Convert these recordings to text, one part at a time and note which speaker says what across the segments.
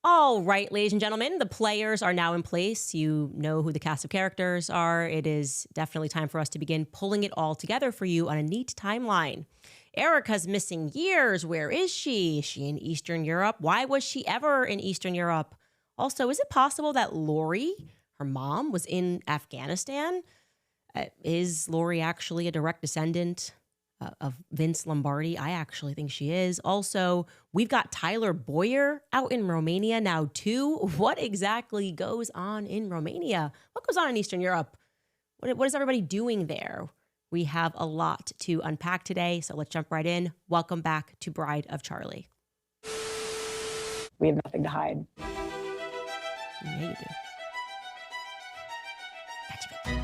Speaker 1: All right, ladies and gentlemen, the players are now in place. You know who the cast of characters are. It is definitely time for us to begin pulling it all together for you on a neat timeline. Erica's missing years. Where is she? Is she in Eastern Europe? Why was she ever in Eastern Europe? Also, is it possible that Lori, her mom, was in Afghanistan? Is Lori actually a direct descendant of Vince Lombardi? I actually think she is. Also, we've got Tyler Boyer out in Romania now too. What exactly goes on in Romania? What goes on in Eastern Europe? What is everybody doing there? We have a lot to unpack today, so let's jump right in. Welcome back to Bride of Charlie.
Speaker 2: We have nothing to hide.
Speaker 1: Yeah, you do. Gotcha.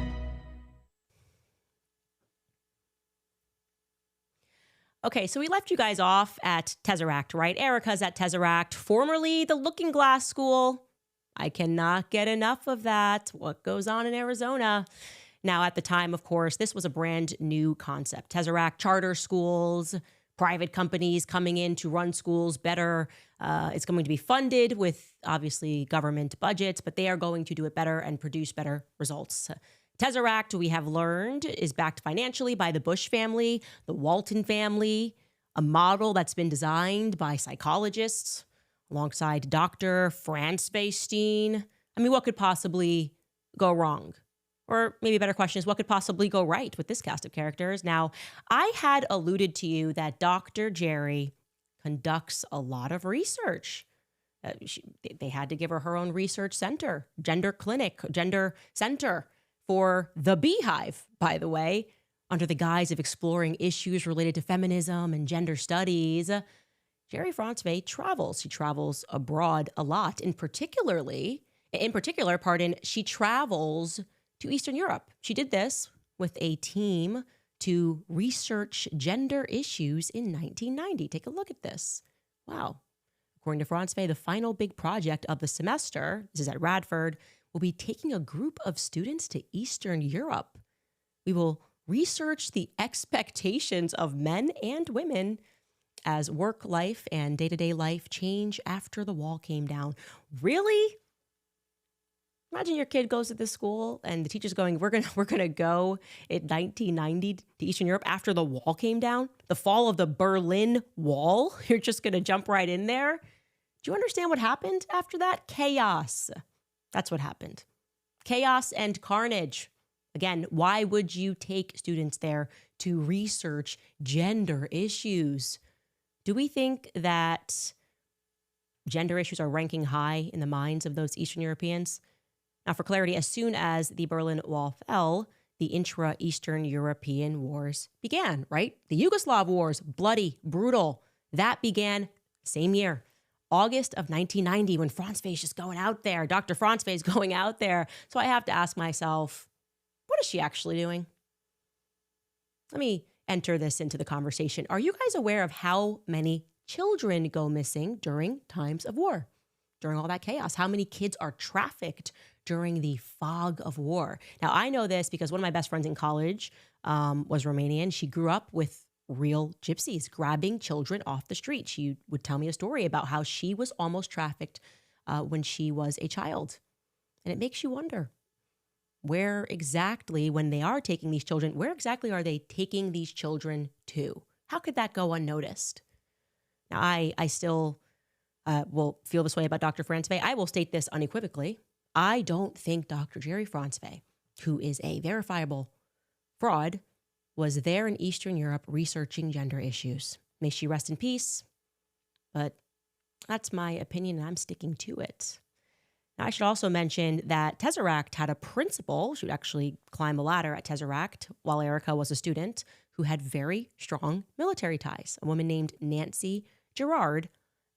Speaker 1: Okay, so we left you guys off at Tesseract, right? Erica's at Tesseract, formerly the Looking Glass School. I cannot get enough of that. What goes on in Arizona? Now, at the time, of course, this was a brand new concept. Tesseract, charter schools, private companies coming in to run schools better. It's going to be funded with, obviously, government budgets, but they are going to do it better and produce better results. Tesseract, we have learned, is backed financially by the Bush family, the Walton family, a model that's been designed by psychologists alongside Dr. Franz Weisstein. I mean, what could possibly go wrong? Or maybe a better question is, what could possibly go right with this cast of characters? Now, I had alluded to you that Dr. Jerry conducts a lot of research. They had to give her own research center, gender center for the Beehive, by the way, under the guise of exploring issues related to feminism and gender studies. Jerry Franzway travels. She travels abroad a lot. In particular, she travels to Eastern Europe. She did this with a team to research gender issues in 1990. Take a look at this. Wow. According to Franzway, the final big project of the semester, this is at Radford, will be taking a group of students to Eastern Europe. We will research the expectations of men and women as work life and day-to-day life change after the wall came down. Really? Imagine your kid goes to this school and the teacher's going, we're gonna go in 1990 to Eastern Europe after the wall came down, the fall of the Berlin Wall. You're just gonna jump right in there. Do you understand what happened after that? Chaos. That's what happened. Chaos and carnage. Again, why would you take students there to research gender issues? Do we think that gender issues are ranking high in the minds of those Eastern Europeans? Now, for clarity, as soon as the Berlin Wall fell, the intra-Eastern European wars began, right? The Yugoslav wars, bloody, brutal. That began same year. August of 1990, when Franzway is just going out there. Dr. Franzway is going out there. So I have to ask myself, what is she actually doing? Let me enter this into the conversation. Are you guys aware of how many children go missing during times of war? During all that chaos? How many kids are trafficked during the fog of war? Now, I know this because one of my best friends in college was Romanian. She grew up with real gypsies grabbing children off the street. She would tell me a story about how she was almost trafficked when she was a child. And it makes you wonder, where exactly, when they are taking these children, where exactly are they taking these children to? How could that go unnoticed? Now, I still will feel this way about Dr. Franzway. I will state this unequivocally. I don't think Dr. Jerry Franzway, who is a verifiable fraud, was there in Eastern Europe researching gender issues. May she rest in peace, but that's my opinion and I'm sticking to it. Now, I should also mention that Tesseract had a principal, she would actually climb a ladder at Tesseract while Erica was a student, who had very strong military ties, a woman named Nancy Gerard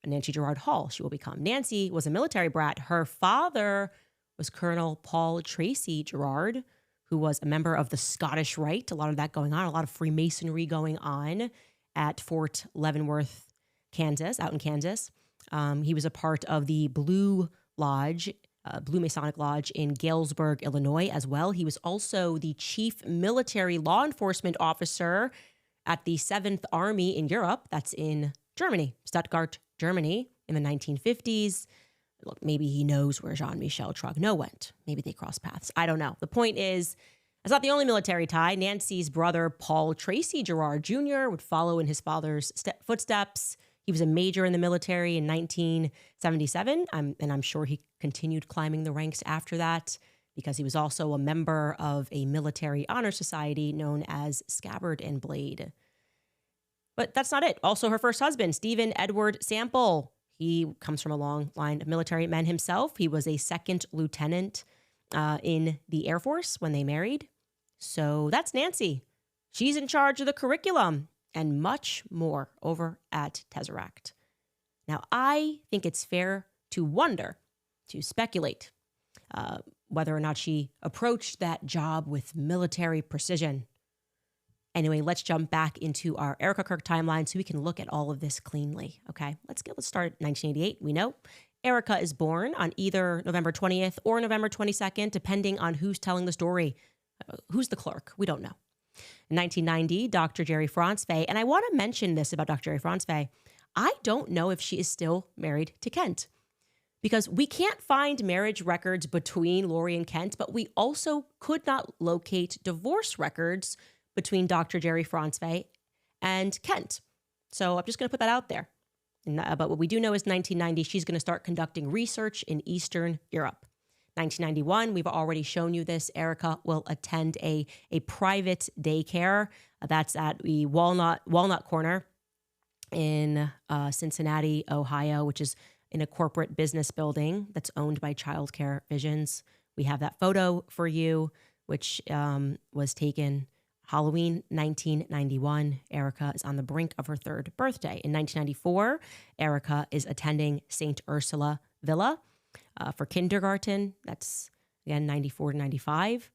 Speaker 1: Hall, she will become. Nancy was a military brat. Her father was Colonel Paul Tracy Gerard, who was a member of the Scottish Rite. A lot of that going on, a lot of Freemasonry going on at Fort Leavenworth, Kansas, out in Kansas. He was a part of the Blue Masonic Lodge in Galesburg, Illinois as well. He was also the chief military law enforcement officer at the 7th Army in Europe. That's in Germany, Stuttgart, Germany in the 1950s. Look, maybe he knows where Jean-Michel Trogneau went. Maybe they crossed paths. I don't know. The point is, it's not the only military tie. Nancy's brother, Paul Tracy Gerard Jr., would follow in his father's footsteps. He was a major in the military in 1977, and I'm sure he continued climbing the ranks after that because he was also a member of a military honor society known as Scabbard and Blade. But that's not it. Also, her first husband, Stephen Edward Sample, he comes from a long line of military men himself. He was a second lieutenant in the Air Force when they married. So that's Nancy. She's in charge of the curriculum and much more over at Tesseract. Now, I think it's fair to wonder, to speculate, whether or not she approached that job with military precision. Anyway, let's jump back into our Erica Kirk timeline so we can look at all of this cleanly, okay? Let's start at 1988. We know Erica is born on either November 20th or November 22nd, depending on who's telling the story. Who's the clerk? We don't know. In 1990, Dr. Jerry Francevay, and I want to mention this about Dr. Jerry Francevay. I don't know if she is still married to Kent because we can't find marriage records between Lori and Kent, but we also could not locate divorce records between Dr. Jerry Francevay and Kent. So I'm just going to put that out there. But what we do know is 1990, she's going to start conducting research in Eastern Europe. 1991, we've already shown you this. Erica will attend a private daycare. That's at the Walnut Corner in Cincinnati, Ohio, which is in a corporate business building that's owned by Child Care Visions. We have that photo for you, which was taken Halloween 1991. Erica is on the brink of her third birthday. In 1994, Erica is attending St. Ursula Villa for kindergarten. That's, again, 94 to 95.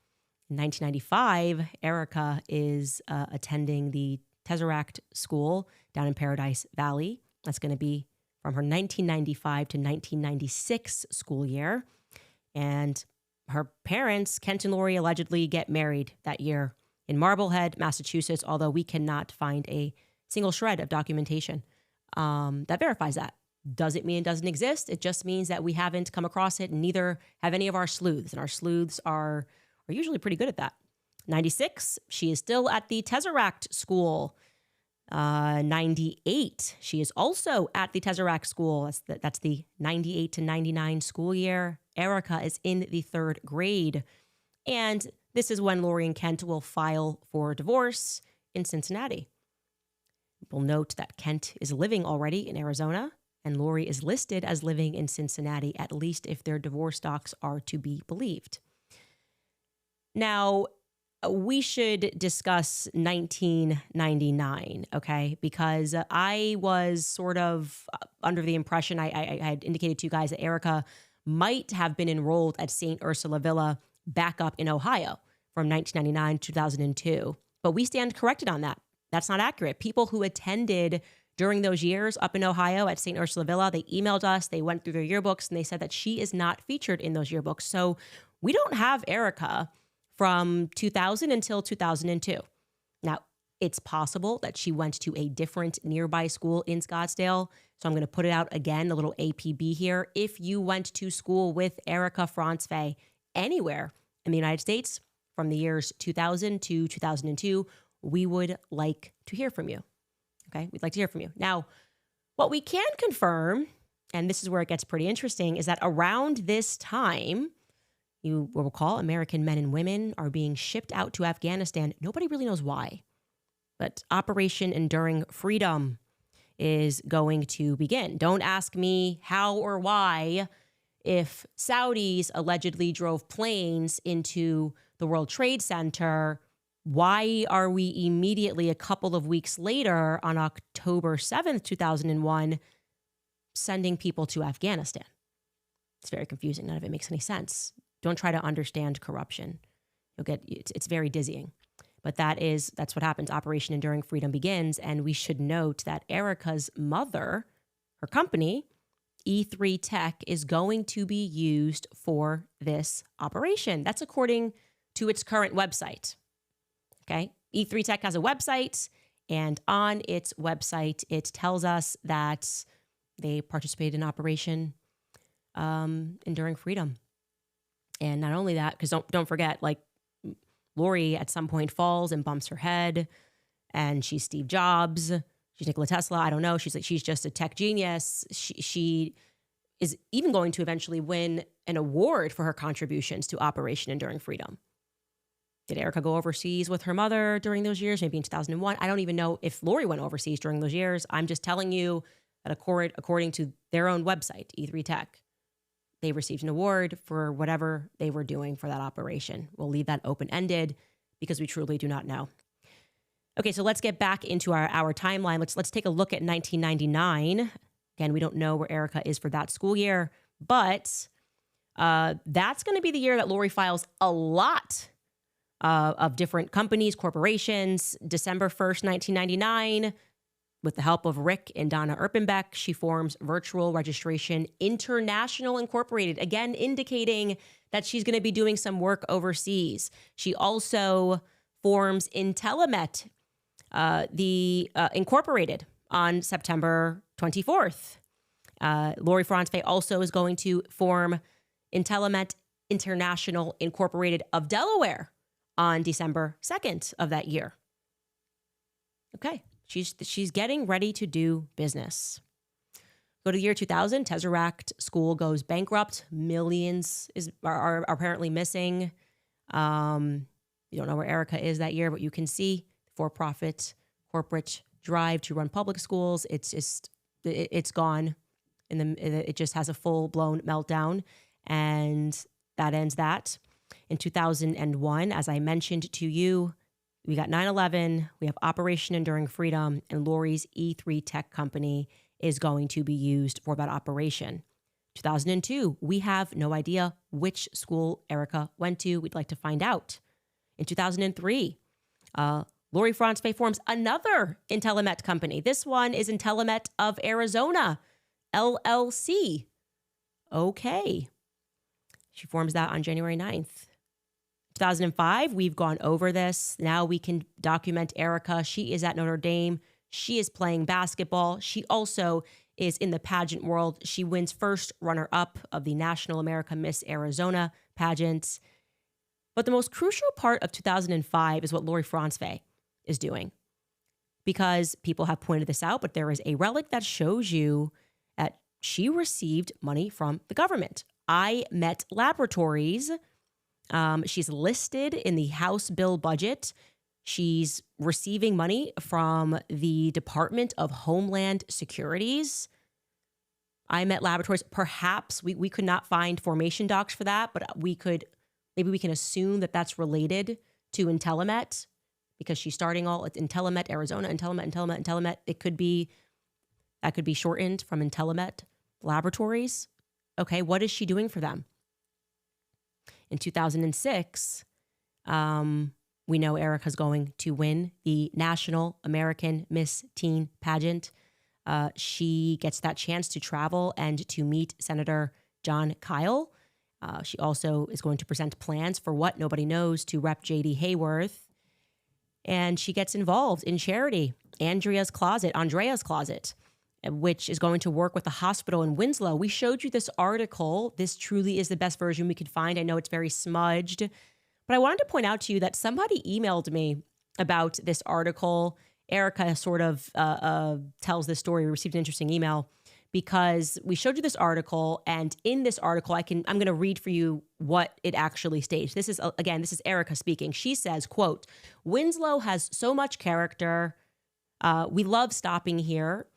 Speaker 1: In 1995, Erica is attending the Tesseract School down in Paradise Valley. That's going to be from her 1995 to 1996 school year. And her parents, Kent and Lori, allegedly get married that year in Marblehead, Massachusetts, although we cannot find a single shred of documentation that verifies that. Does it mean it doesn't exist? It just means that we haven't come across it, and neither have any of our sleuths. And our sleuths are usually pretty good at that. 96, she is still at the Tesseract School. 98, she is also at the Tesseract School. That's the 98 to 99 school year. Erica is in the third grade. And this is when Lori and Kent will file for divorce in Cincinnati. We'll note that Kent is living already in Arizona, and Lori is listed as living in Cincinnati, at least if their divorce docs are to be believed. Now, we should discuss 1999, okay? Because I was sort of under the impression, I had indicated to you guys that Erica might have been enrolled at St. Ursula Villa back up in Ohio from 1999 to 2002. But we stand corrected on that. That's not accurate. People who attended during those years up in Ohio at St. Ursula Villa, they emailed us, they went through their yearbooks, and they said that she is not featured in those yearbooks. So we don't have Erica from 2000 until 2002. Now, it's possible that she went to a different nearby school in Scottsdale. So I'm going to put it out again, a little APB here. If you went to school with Erica Francevay anywhere in the United States from the years 2000 to 2002, we would like to hear from you. Okay, we'd like to hear from you. Now, what we can confirm, and this is where it gets pretty interesting, is that around this time, you will recall American men and women are being shipped out to Afghanistan. Nobody really knows why, but Operation Enduring Freedom is going to begin. Don't ask me how or why. If Saudis allegedly drove planes into the World Trade Center, why are we immediately a couple of weeks later on October 7th, 2001, sending people to Afghanistan? It's very confusing. None of it makes any sense. Don't try to understand corruption. It's very dizzying. But that's what happens. Operation Enduring Freedom begins. And we should note that Erica's mother, her company, E3 Tech, is going to be used for this operation. That's according to its current website. Okay. E3 Tech has a website, and on its website, it tells us that they participated in Operation Enduring Freedom. And not only that, because don't forget, like, Lori at some point falls and bumps her head, and she's Steve Jobs, she's Nikola Tesla. I don't know. She's just a tech genius. She is even going to eventually win an award for her contributions to Operation Enduring Freedom. Did Erica go overseas with her mother during those years? Maybe in 2001. I don't even know if Lori went overseas during those years. I'm just telling you that according to their own website, E3 Tech, they received an award for whatever they were doing for that operation. We'll leave that open-ended because we truly do not know. Okay, so let's get back into our timeline. Let's take a look at 1999. Again, we don't know where Erica is for that school year, but that's going to be the year that Lori files a lot of different companies, corporations. December 1st, 1999, with the help of Rick and Donna Erpenbeck, she forms Virtual Registration International Incorporated, again indicating that she's going to be doing some work overseas. She also forms Intelemet, Incorporated, on September 24th. Lori Franzfey also is going to form Intelemet International Incorporated of Delaware on December 2nd of that year. Okay, she's getting ready to do business. Go to the year 2000, Tesseract School goes bankrupt. Millions are apparently missing. You don't know where Erica is that year, but you can see for-profit corporate drive to run public schools. It's gone. It just has a full-blown meltdown, and that ends that. In 2001, as I mentioned to you, we got 9/11, we have Operation Enduring Freedom, and Lori's E3 Tech company is going to be used for that operation. 2002, we have no idea which school Erica went to. We'd like to find out. In 2003, Lori Franzfey forms another Intelemet company. This one is Intelemet of Arizona, LLC. Okay. She forms that on January 9th. 2005, we've gone over this. Now we can document Erica. She is at Notre Dame. She is playing basketball. She also is in the pageant world. She wins first runner-up of the National America Miss Arizona pageant. But the most crucial part of 2005 is what Lori Franzfey is doing. Because people have pointed this out, but there is a relic that shows you that she received money from the government. iMet Laboratories. She's listed in the House bill budget. She's receiving money from the Department of Homeland Securities. iMet Laboratories, perhaps we could not find formation docs for that, but maybe we can assume that that's related to Intelemet because she's starting all at Intelemet, Arizona, Intelemet. That could be shortened from Intelemet Laboratories. Okay, what is she doing for them? In 2006, we know Erica's going to win the National American Miss Teen pageant. She gets that chance to travel and to meet Senator John Kyle. She also is going to present plans for what nobody knows to Rep. J.D. Hayworth. And she gets involved in charity, Andrea's Closet, which is going to work with the hospital in Winslow. We showed you this article. This truly is the best version we could find. I know it's very smudged, but I wanted to point out to you that somebody emailed me about this article. Erica sort of tells this story. We received an interesting email because we showed you this article, and in this article, I'm going to read for you what it actually states. This is Erica speaking. She says, quote, "Winslow has so much character. We love stopping here."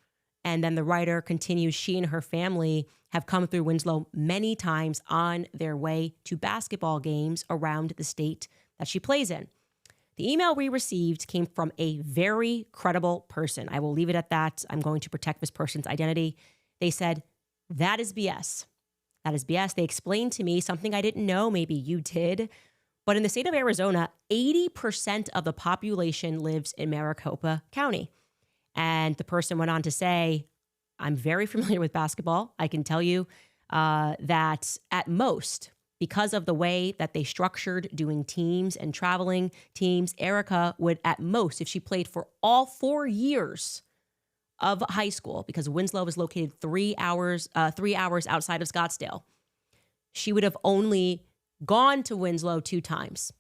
Speaker 1: And then the writer continues, she and her family have come through Winslow many times on their way to basketball games around the state that she plays in. The email we received came from a very credible person. I will leave it at that. I'm going to protect this person's identity. They said, that is BS. That is BS. They explained to me something I didn't know, maybe you did. But in the state of Arizona, 80% of the population lives in Maricopa County. And the person went on to say, I'm very familiar with basketball. I can tell you that at most, because of the way that they structured doing teams and traveling teams, Erica would at most, if she played for all 4 years of high school, because Winslow is located 3 hours outside of Scottsdale, she would have only gone to Winslow 2 times.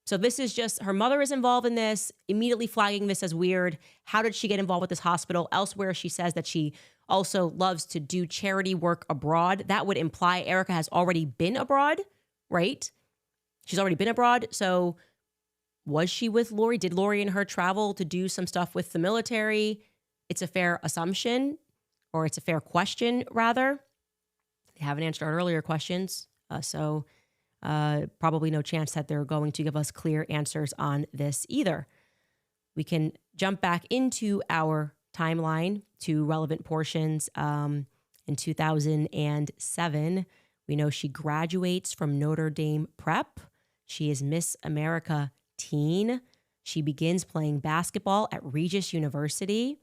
Speaker 1: So this is just, her mother is involved in this, immediately flagging this as weird. How did she get involved with this hospital? Elsewhere, she says that she also loves to do charity work abroad. That would imply Erica has already been abroad, right? She's already been abroad. So was she with Lori? Did Lori and her travel to do some stuff with the military? It's a fair assumption, or it's a fair question, rather. They haven't answered our earlier questions, so probably no chance that they're going to give us clear answers on this either. We can jump back into our timeline to relevant portions. In 2007, we know she graduates from Notre Dame Prep. She is Miss America Teen. She begins playing basketball at Regis University.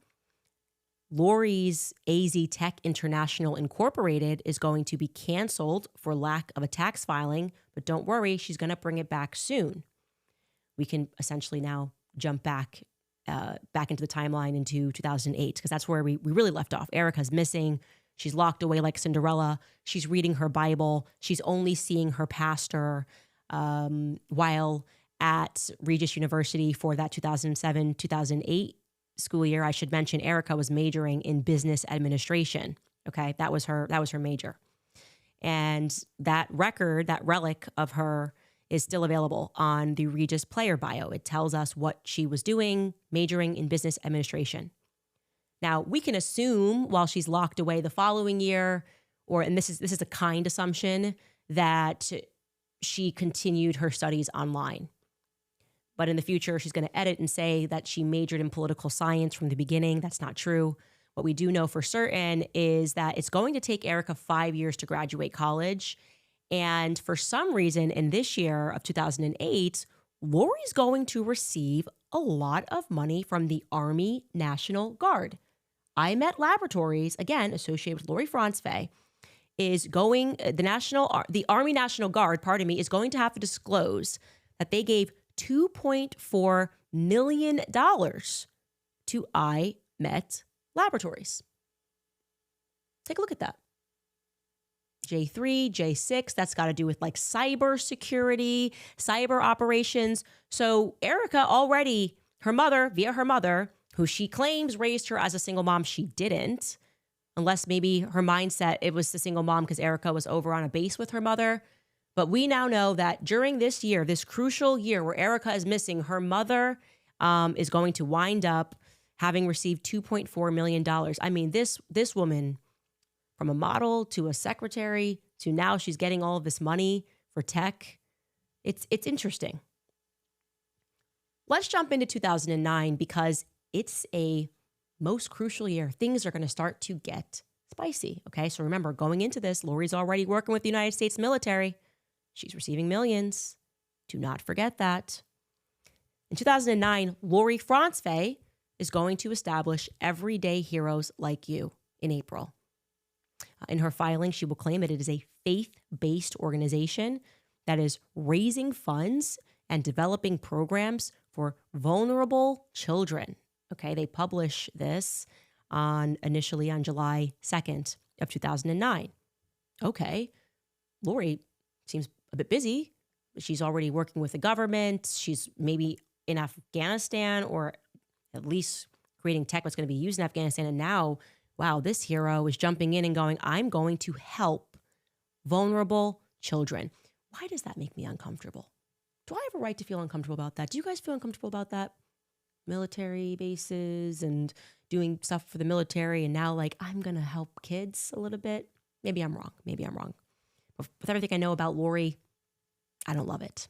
Speaker 1: Lori's AZ Tech International Incorporated is going to be canceled for lack of a tax filing, but don't worry, she's going to bring it back soon. We can essentially now jump back into the timeline into 2008, because that's where we really left off. Erica's missing. She's locked away like Cinderella. She's reading her Bible. She's only seeing her pastor while at Regis University for that 2007-2008 school year. I should mention Erica was majoring in business administration. Okay, that was her major. And that record, that relic of her, is still available on the Regis player bio. It tells us what she was doing, majoring in business administration. Now, we can assume while she's locked away the following year, and this is a kind assumption, that she continued her studies online. But in the future, she's going to edit and say that she majored in political science from the beginning. That's not true. What we do know for certain is that it's going to take Erica 5 years to graduate college. And for some reason, in this year of 2008, Lori's going to receive a lot of money from the Army National Guard. IMET Laboratories, again, associated with Lori Franzfey, is going, the Army National Guard, is going to have to disclose that they gave $2.4 million to IMET Laboratories. Take a look at that. J3, J6, that's got to do with like cyber security, cyber operations. So Erica already, via her mother, who she claims raised her as a single mom, she didn't, unless maybe her mindset, it was the single mom because Erica was over on a base with her mother. But we now know that during this year, this crucial year where Erica is missing, her mother is going to wind up having received $2.4 million. I mean, this woman, from a model to a secretary to now she's getting all of this money for tech, it's interesting. Let's jump into 2009 because it's a most crucial year. Things are going to start to get spicy. Okay, so remember, going into this, Lori's already working with the United States military. She's receiving millions. Do not forget that. In 2009, Lori Franzfey is going to establish Everyday Heroes Like You in April. In her filing, she will claim that it is a faith-based organization that is raising funds and developing programs for vulnerable children. Okay, they publish this initially on July 2nd of 2009. Okay, Lori seems a bit busy. She's already working with the government. She's maybe in Afghanistan, or at least creating tech that's going to be used in Afghanistan. And now, wow, this hero is jumping in and going, I'm going to help vulnerable children. Why does that make me uncomfortable? Do I have a right to feel uncomfortable about that? Do you guys feel uncomfortable about that? Military bases and doing stuff for the military, and now like, I'm going to help kids a little bit. Maybe I'm wrong. But with everything I know about Lori, I don't love it.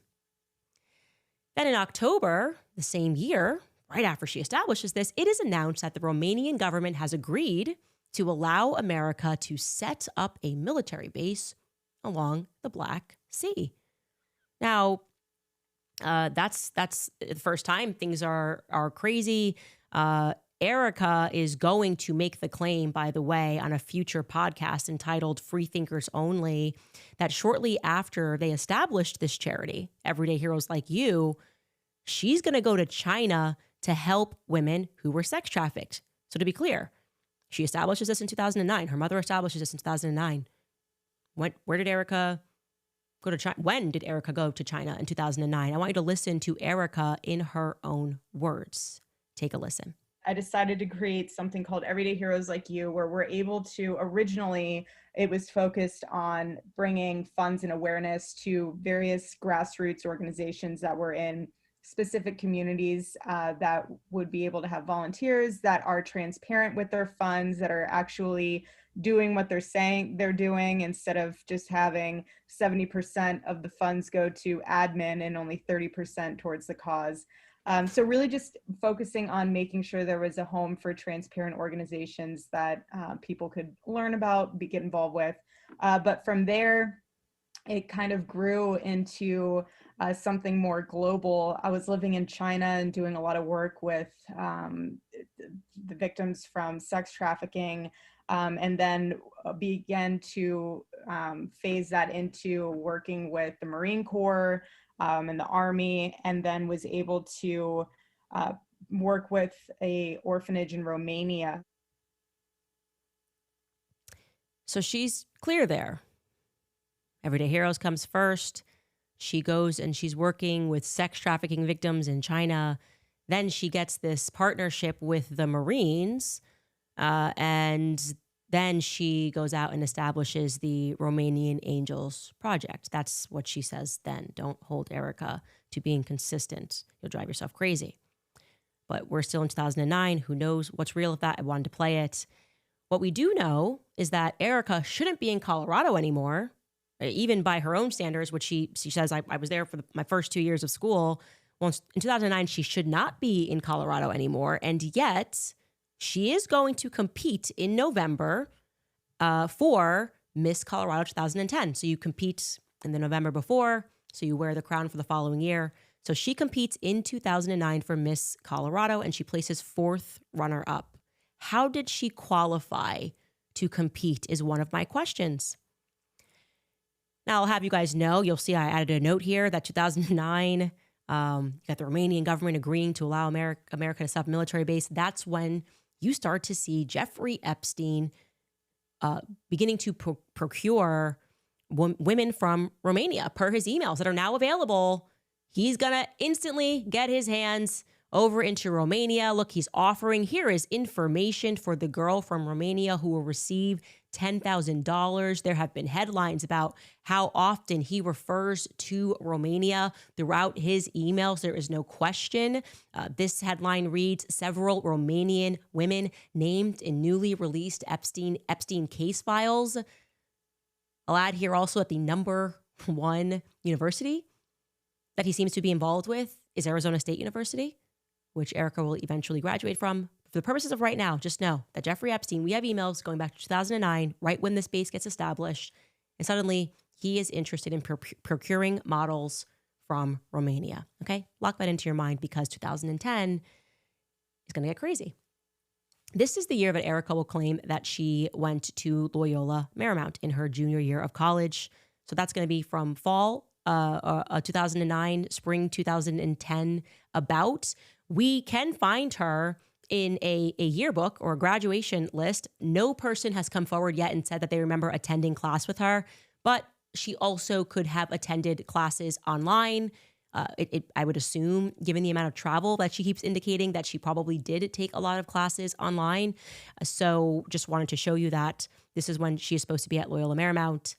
Speaker 1: Then in October, the same year, right after she establishes this, it is announced that the Romanian government has agreed to allow America to set up a military base along the Black Sea. Now, that's the first time. Things are crazy. Erica is going to make the claim, by the way, on a future podcast entitled Free Thinkers Only, that shortly after they established this charity, Everyday Heroes Like You, she's going to go to China to help women who were sex trafficked. So to be clear, she establishes this in 2009. Her mother establishes this in 2009. Where did Erica go to China? When did Erica go to China in 2009? I want you to listen to Erica in her own words. Take a listen.
Speaker 3: I decided to create something called Everyday Heroes Like You, where we're able to, originally, it was focused on bringing funds and awareness to various grassroots organizations that were in specific communities that would be able to have volunteers that are transparent with their funds, that are actually doing what they're saying they're doing, instead of just having 70% of the funds go to admin and only 30% towards the cause. So really just focusing on making sure there was a home for transparent organizations that people could learn about, get involved with. But from there, it kind of grew into something more global. I was living in China and doing a lot of work with the victims from sex trafficking, and then began to phase that into working with the Marine Corps and the Army, and then was able to work with a orphanage in Romania.
Speaker 1: So she's clear there. Everyday Heroes comes first. She goes and she's working with sex trafficking victims in China. Then she gets this partnership with the Marines, and then she goes out and establishes the Romanian Angels Project. That's what she says then. Don't hold Erica to being consistent. You'll drive yourself crazy. But we're still in 2009. Who knows what's real of that? I wanted to play it. What we do know is that Erica shouldn't be in Colorado anymore, even by her own standards, which she says, I was there for my first 2 years of school. Well, in 2009, she should not be in Colorado anymore. And yet she is going to compete in November for Miss Colorado 2010. So you compete in the November before, so you wear the crown for the following year. So she competes in 2009 for Miss Colorado, and she places 4th runner-up. How did she qualify to compete is one of my questions. Now, I'll have you guys know, you'll see I added a note here that 2009, you got the Romanian government agreeing to allow America to set up a military base. That's when you start to see Jeffrey Epstein beginning to procure women from Romania per his emails that are now available. He's going to instantly get his hands over into Romania. Look, he's offering, here is information for the girl from Romania who will receive $10,000. There have been headlines about how often he refers to Romania throughout his emails. There is no question. This headline reads, several Romanian women named in newly released Epstein case files. I'll add here also that the #1 university that he seems to be involved with is Arizona State University, which Erica will eventually graduate from. For the purposes of right now, just know that Jeffrey Epstein, we have emails going back to 2009, right when this base gets established, and suddenly he is interested in procuring models from Romania. Okay? Lock that into your mind because 2010 is going to get crazy. This is the year that Erica will claim that she went to Loyola Marymount in her junior year of college. So that's going to be from fall 2009, spring 2010 about. We can find her in a yearbook or a graduation list. No person has come forward yet and said that they remember attending class with her, but she also could have attended classes online. I would assume, given the amount of travel that she keeps indicating, that she probably did take a lot of classes online. So just wanted to show you that this is when she is supposed to be at Loyola Marymount.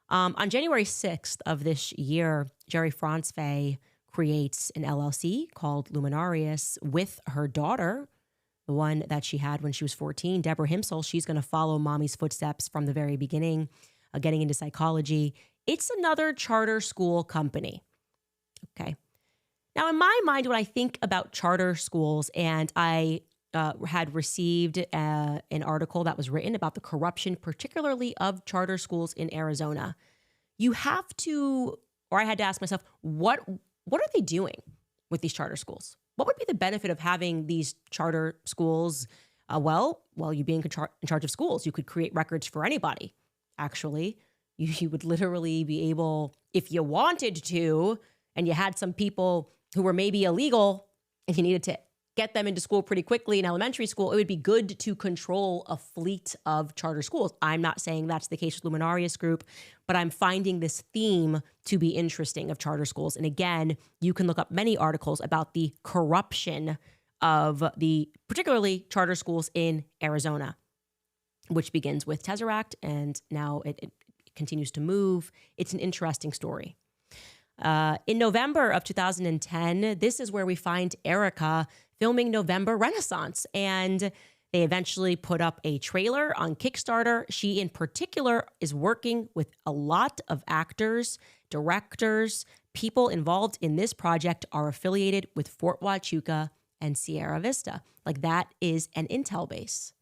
Speaker 1: On January 6th of this year, Jerry Franzfey creates an LLC called Luminarius with her daughter, the one that she had when she was 14, Deborah Himsel. She's going to follow mommy's footsteps from the very beginning, getting into psychology. It's another charter school company. Okay. Now, in my mind, when I think about charter schools, and I had received an article that was written about the corruption, particularly of charter schools in Arizona, you have to, or I had to ask myself, what are they doing with these charter schools? What would be the benefit of having these charter schools? Well, you being in charge of schools, you could create records for anybody. Actually, you would literally be able, if you wanted to, and you had some people who were maybe illegal and you needed to get them into school pretty quickly in elementary school, it would be good to control a fleet of charter schools. I'm not saying that's the case with Luminarius Group, but I'm finding this theme to be interesting of charter schools. And again, you can look up many articles about the corruption of the particularly charter schools in Arizona, which begins with Tesseract, and now it continues to move. It's an interesting story. In November of 2010, this is where we find Erica filming November Renaissance, and they eventually put up a trailer on Kickstarter. She, in particular, is working with a lot of actors, directors, people involved in this project are affiliated with Fort Huachuca and Sierra Vista. Like, that is an intel base.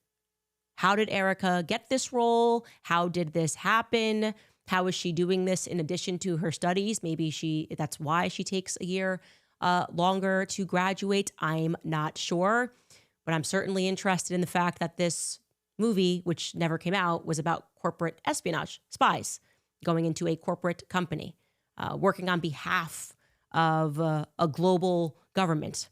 Speaker 1: How did Erica get this role? How did this happen? How is she doing this in addition to her studies? Maybe that's why she takes a year longer to graduate. I'm not sure, but I'm certainly interested in the fact that this movie, which never came out, was about corporate espionage, spies going into a corporate company, working on behalf of a global government.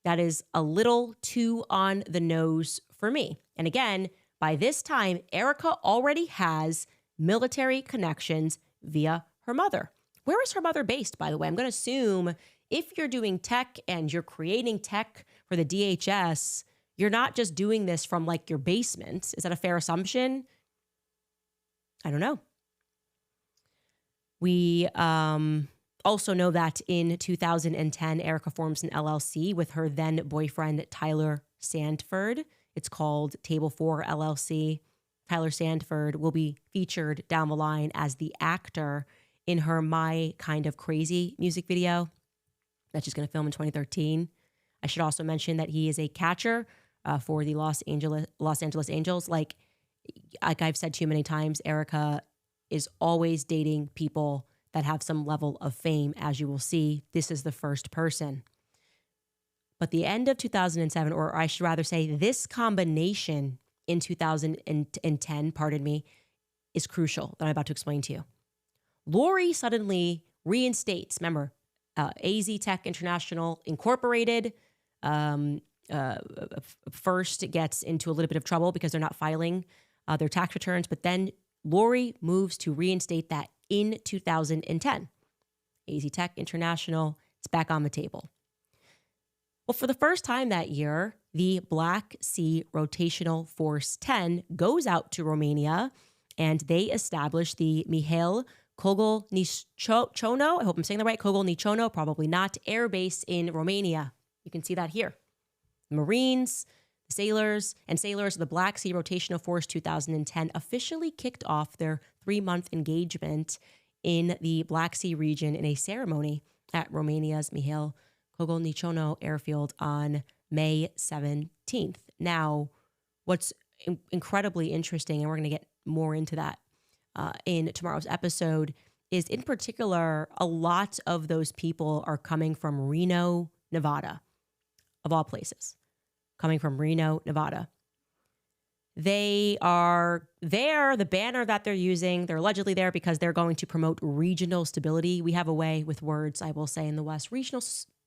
Speaker 1: That is a little too on the nose for me. And again, by this time, Erica already has military connections via her mother. Where is her mother based, by the way? I'm going to assume if you're doing tech and you're creating tech for the DHS, you're not just doing this from like your basement. Is that a fair assumption? I don't know. We also know that in 2010, Erica forms an LLC with her then boyfriend, Tyler Sandford. It's called Table 4 LLC. Tyler Sandford will be featured down the line as the actor in her My Kind of Crazy music video that she's going to film in 2013. I should also mention that he is a catcher for the Los Angeles Angels. Like I've said to you many times, Erica is always dating people that have some level of fame. As you will see, this is the first person. But the end of 2007, or I should rather say this combination in 2010, is crucial that I'm about to explain to you. Lori suddenly reinstates, remember, AZ Tech International Incorporated first gets into a little bit of trouble because they're not filing their tax returns, but then Lori moves to reinstate that in 2010. AZ Tech International, it's back on the table. Well, for the first time that year, the Black Sea Rotational Force 10 goes out to Romania, and they establish the Mihail Kogolnichono, I hope I'm saying that right, Kogolnichono, probably not, air base in Romania. You can see that here. Marines, sailors of the Black Sea Rotational Force 2010 officially kicked off their 3-month engagement in the Black Sea region in a ceremony at Romania's Mihail Kogolnichono airfield on May 17th. Now, what's incredibly interesting, and we're going to get more into that in tomorrow's episode, is in particular, a lot of those people are coming from Reno, Nevada, of all places, coming from Reno, Nevada. They are there, the banner that they're using, they're allegedly there because they're going to promote regional stability. We have a way with words, I will say, in the West, regional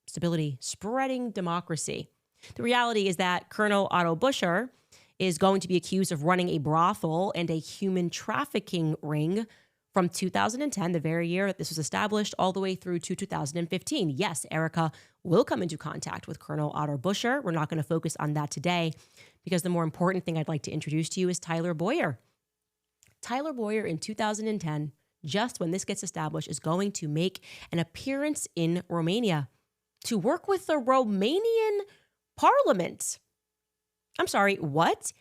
Speaker 1: stability, spreading democracy. The reality is that Colonel Otto Buscher is going to be accused of running a brothel and a human trafficking ring from 2010, the very year that this was established, all the way through to 2015. Yes, Erica will come into contact with Colonel Otto Buscher. We're not going to focus on that today because the more important thing I'd like to introduce to you is Tyler Boyer. Tyler Boyer in 2010, just when this gets established, is going to make an appearance in Romania to work with the Romanian parliament. I'm sorry, what?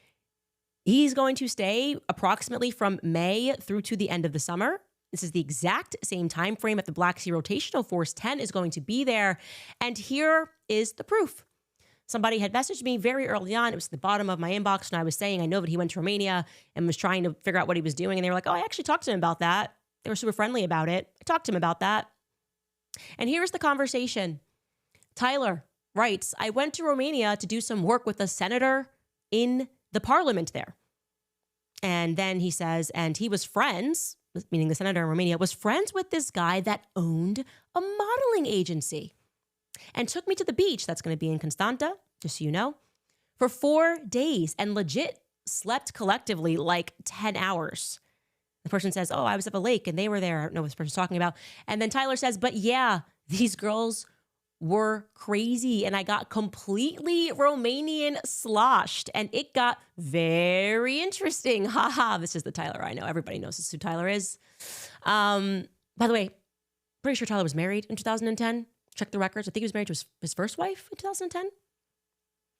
Speaker 1: He's going to stay approximately from May through to the end of the summer. This is the exact same time frame that the Black Sea Rotational Force 10 is going to be there. And here is the proof. Somebody had messaged me very early on. It was at the bottom of my inbox, and I was saying, I know that he went to Romania and was trying to figure out what he was doing. And they were like, oh, I actually talked to him about that. They were super friendly about it. I talked to him about that. And here's the conversation. Tyler writes, I went to Romania to do some work with a senator in the parliament there. And then he says, and he was friends, meaning the senator in Romania, was friends with this guy that owned a modeling agency and took me to the beach. That's going to be in Constanta, just so you know, for 4 days and legit slept collectively like 10 hours. The person says, oh, I was at the lake and they were there. I don't know what this person's talking about. And then Tyler says, but yeah, these girls were crazy and I got completely Romanian sloshed and it got very interesting. Haha, this is the Tyler I know. Everybody knows this is who Tyler is. By the way, pretty sure Tyler was married in 2010. Check the records. I think he was married to his first wife in 2010.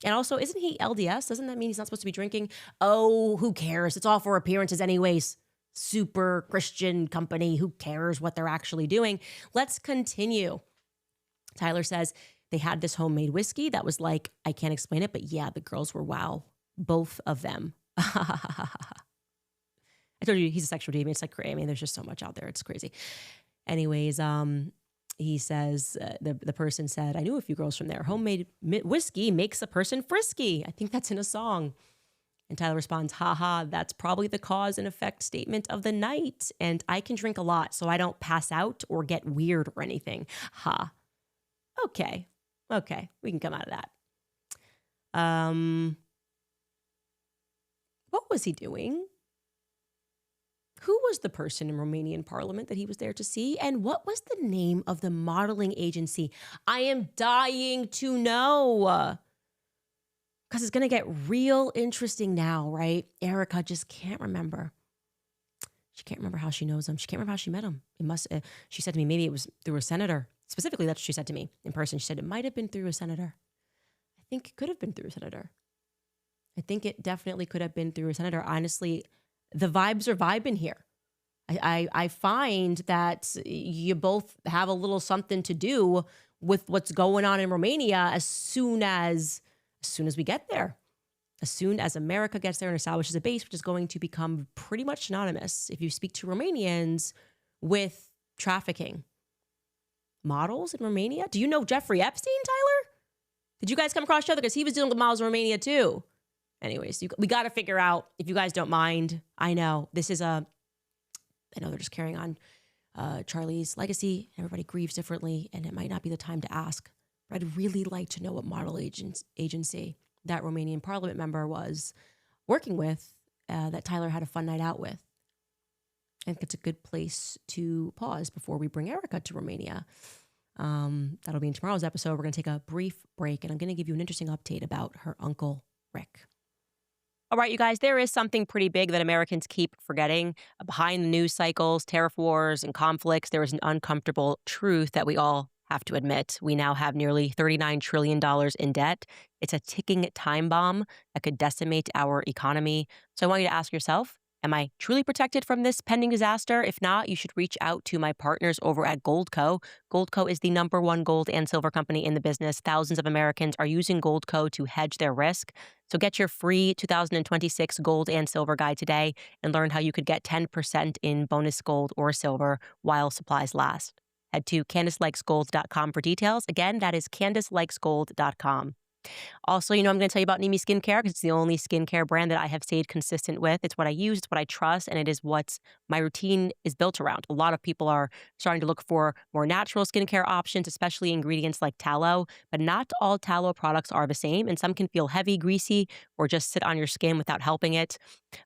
Speaker 1: And also, isn't he LDS? Doesn't that mean he's not supposed to be drinking? Oh, who cares? It's all for appearances anyways. Super Christian company. Who cares what they're actually doing? Let's continue. Tyler says they had this homemade whiskey that was like, I can't explain it, but yeah, the girls were wow. Both of them. I told you he's a sexual demon. It's like, I mean, there's just so much out there. It's crazy. Anyways, he says, the person said, I knew a few girls from there. Homemade whiskey makes a person frisky. I think that's in a song. And Tyler responds, haha, that's probably the cause and effect statement of the night. And I can drink a lot, so I don't pass out or get weird or anything. Ha. Okay. We can come out of that. What was he doing? Who was the person in Romanian parliament that he was there to see? And what was the name of the modeling agency? I am dying to know. Because it's going to get real interesting now, right? Erica just can't remember. She can't remember how she knows him. She can't remember how she met him. It must. She said to me, maybe it was through a senator. Specifically, that's what she said to me in person. She said it might have been through a senator. I think it could have been through a senator. I think it definitely could have been through a senator. Honestly, the vibes are vibing here. I find that you both have a little something to do with what's going on in Romania as soon as we get there. As soon as America gets there and establishes a base, which is going to become pretty much synonymous, if you speak to Romanians, with trafficking. Models in Romania? Do you know Jeffrey Epstein, Tyler? Did you guys come across each other? Because he was dealing with models in Romania too. Anyways, we got to figure out, if you guys don't mind, I know they're just carrying on Charlie's legacy. Everybody grieves differently, and it might not be the time to ask. But I'd really like to know what model agency that Romanian parliament member was working with that Tyler had a fun night out with. I think it's a good place to pause before we bring Erica to Romania. That'll be in tomorrow's episode. We're going to take a brief break, and I'm going to give you an interesting update about her uncle, Rick. All right, you guys, there is something pretty big that Americans keep forgetting. Behind the news cycles, tariff wars, and conflicts, there is an uncomfortable truth that we all have to admit. We now have nearly $39 trillion in debt. It's a ticking time bomb that could decimate our economy. So I want you to ask yourself, am I truly protected from this pending disaster? If not, you should reach out to my partners over at Goldco. Goldco is the #1 gold and silver company in the business. Thousands of Americans are using Goldco to hedge their risk. So get your free 2026 gold and silver guide today and learn how you could get 10% in bonus gold or silver while supplies last. Head to CandiceLikesGold.com for details. Again, that is CandiceLikesGold.com. Also, I'm going to tell you about Nimi Skincare because it's the only skincare brand that I have stayed consistent with. It's what I use, it's what I trust, and it is what my routine is built around. A lot of people are starting to look for more natural skincare options, especially ingredients like tallow, but not all tallow products are the same, and some can feel heavy, greasy, or just sit on your skin without helping it.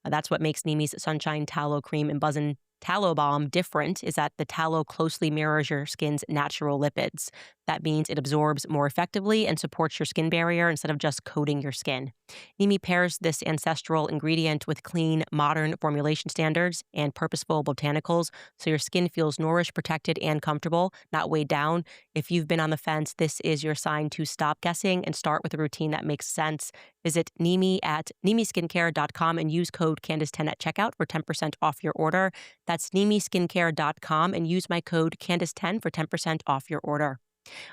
Speaker 1: That's what makes Nimi's Sunshine Tallow Cream and Buzzin' Tallow Balm different, is that the tallow closely mirrors your skin's natural lipids. That means it absorbs more effectively and supports your skin barrier instead of just coating your skin. Nimi pairs this ancestral ingredient with clean, modern formulation standards and purposeful botanicals, so your skin feels nourished, protected, and comfortable, not weighed down. If you've been on the fence, this is your sign to stop guessing and start with a routine that makes sense. Visit Nimi at NimiSkincare.com and use code Candice10 at checkout for 10% off your order. That's NimiSkincare.com and use my code Candice10 for 10% off your order.